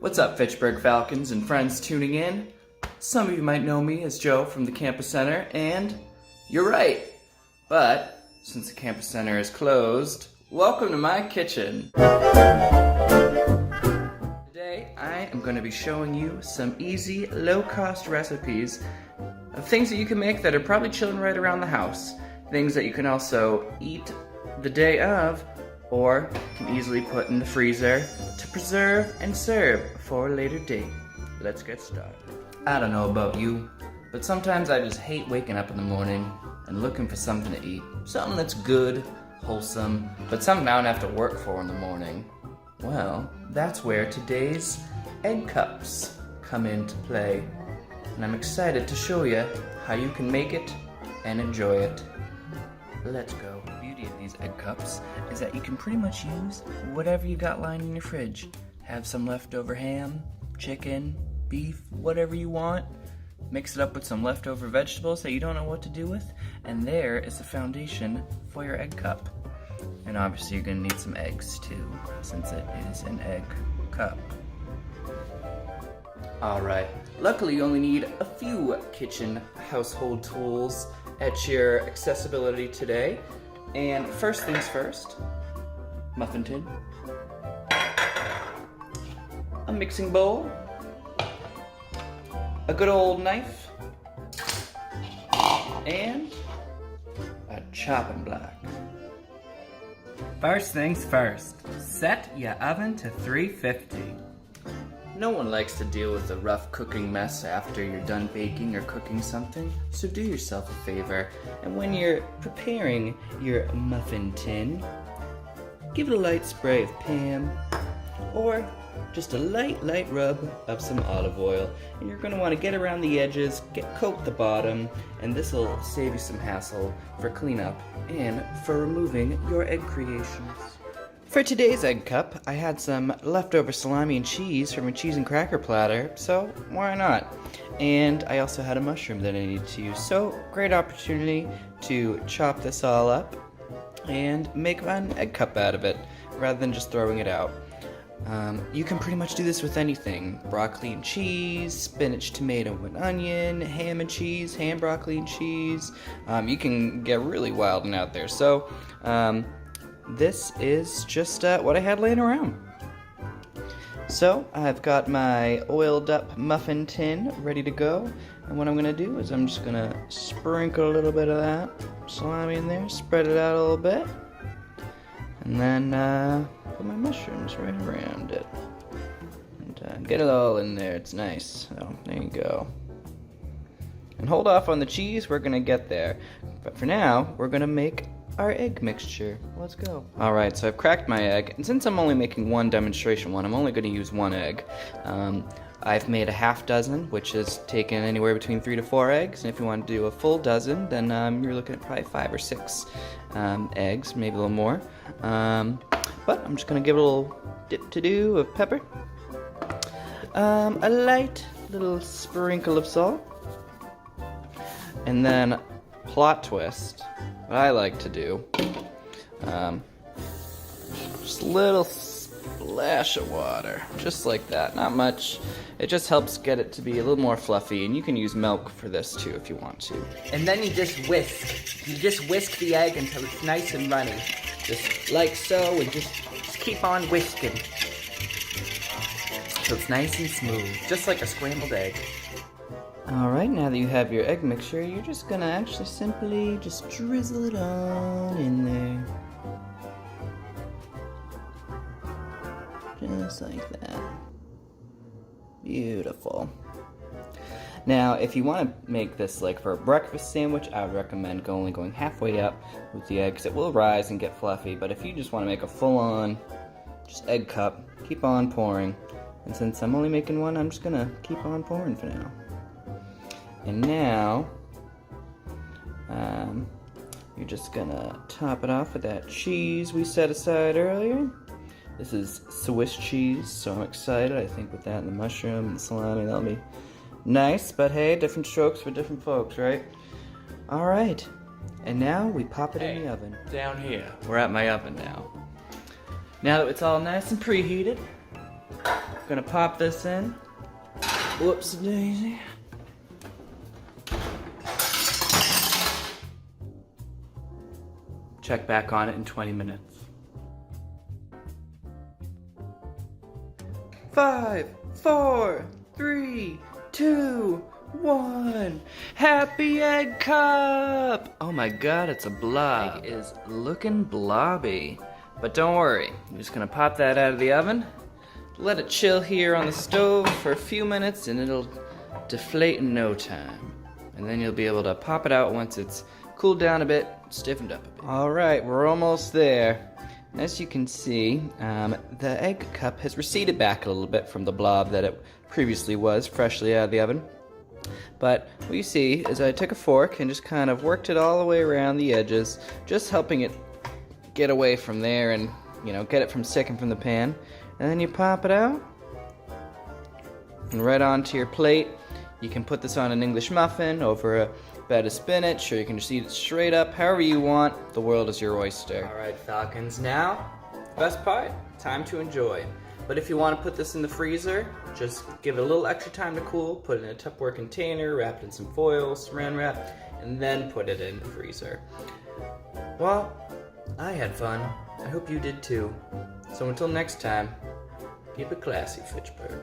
What's up, Fitchburg Falcons and friends tuning in? Some of you might know me as Joe from the Campus Center, and you're right. But since the Campus Center is closed, welcome to my kitchen. Today, I am going to be showing you some easy, low-cost recipes of things that you can make that are probably chilling right around the house. Things that you can also eat the day of, or can easily put in the freezer to preserve and serve for a later date. Let's get started. I don't know about you, but sometimes I just hate waking up in the morning and looking for something to eat. Something that's good, wholesome, but something I don't have to work for in the morning. Well, that's where today's egg cups come into play. And I'm excited to show you how you can make it and enjoy it. Let's go. The beauty of these egg cups is that you can pretty much use whatever you got lying in your fridge. Have some leftover ham, chicken, beef, whatever you want. Mix it up with some leftover vegetables that you don't know what to do with, and there is the foundation for your egg cup. And obviously you're going to need some eggs too, since it is an egg cup. Alright, luckily you only need a few kitchen household tools at your accessibility today. And first things first, muffin tin, a mixing bowl, a good old knife, and a chopping block. First things first, set your oven to 350. No one likes to deal with a rough cooking mess after you're done baking or cooking something, so do yourself a favor, and when you're preparing your muffin tin, give it a light spray of Pam, or just a light rub of some olive oil, and you're going to want to get around the edges, coat the bottom, and this will save you some hassle for cleanup and for removing your egg creations. For today's egg cup, I had some leftover salami and cheese from a cheese and cracker platter, so why not? And I also had a mushroom that I needed to use, so great opportunity to chop this all up and make an egg cup out of it, rather than just throwing it out. You can pretty much do this with anything. Broccoli and cheese, spinach, tomato, and onion, ham and cheese, ham, broccoli, and cheese. You can get really wild and out there. So, this is just what I had laying around. So, I've got my oiled up muffin tin ready to go. And what I'm going to do is I'm just going to sprinkle a little bit of that salami in there, spread it out a little bit. And then put my mushrooms right around it. And get it all in there, it's nice. So, there you go. And hold off on the cheese, we're gonna get there. But for now, we're gonna make our egg mixture. Let's go. Alright, so I've cracked my egg, and since I'm only making one demonstration one, I'm only gonna use one egg. I've made a half dozen, which is taken anywhere between 3 to 4 eggs, and if you want to do a full dozen, then you're looking at probably 5 or 6 eggs, maybe a little more. But I'm just gonna give it a little dip-to-do of pepper, a light little sprinkle of salt, and then plot twist. What I like to do, just a little splash of water, just like that, not much. It just helps get it to be a little more fluffy, and you can use milk for this too if you want to. And then you just whisk. You just whisk the egg until it's nice and runny. Just like so, and just keep on whisking. So it's nice and smooth, just like a scrambled egg. Alright, now that you have your egg mixture, you're just gonna actually simply just drizzle it on in there. Just like that. Beautiful. Now, if you want to make this like for a breakfast sandwich, I would recommend only going halfway up with the eggs. It will rise and get fluffy, but if you just want to make a full-on just egg cup, keep on pouring. And since I'm only making one, I'm just gonna keep on pouring for now. And now, you're just gonna top it off with that cheese we set aside earlier. This is Swiss cheese, so I'm excited. I think with that and the mushroom and the salami, that'll be nice. But hey, different strokes for different folks, right? Alright, and now we pop it in the oven. Down here, we're at my oven now. Now that it's all nice and preheated, Gonna pop this in. Whoops daisy. Check back on it in 20 minutes. 5, 4, 3, 2, 1. Happy egg cup! Oh my god, it's a blob. Egg is looking blobby. But don't worry, I'm just gonna pop that out of the oven. Let it chill here on the stove for a few minutes and it'll deflate in no time. And then you'll be able to pop it out once it's cooled down a bit, stiffened up a bit. Alright, we're almost there. As you can see, the egg cup has receded back a little bit from the blob that it previously was, freshly out of the oven. But what you see is I took a fork and just kind of worked it all the way around the edges, just helping it get away from there and, you know, get it from sticking from the pan. And then you pop it out, and right onto your plate. You can put this on an English muffin over a bed of spinach, or you can just eat it straight up, however you want. The world is your oyster. Alright, Falcons, now, best part, time to enjoy. But if you want to put this in the freezer, just give it a little extra time to cool, put it in a Tupperware container, wrap it in some foil, saran wrap, and then put it in the freezer. Well, I had fun. I hope you did too. So until next time, keep it classy, Fitchburg.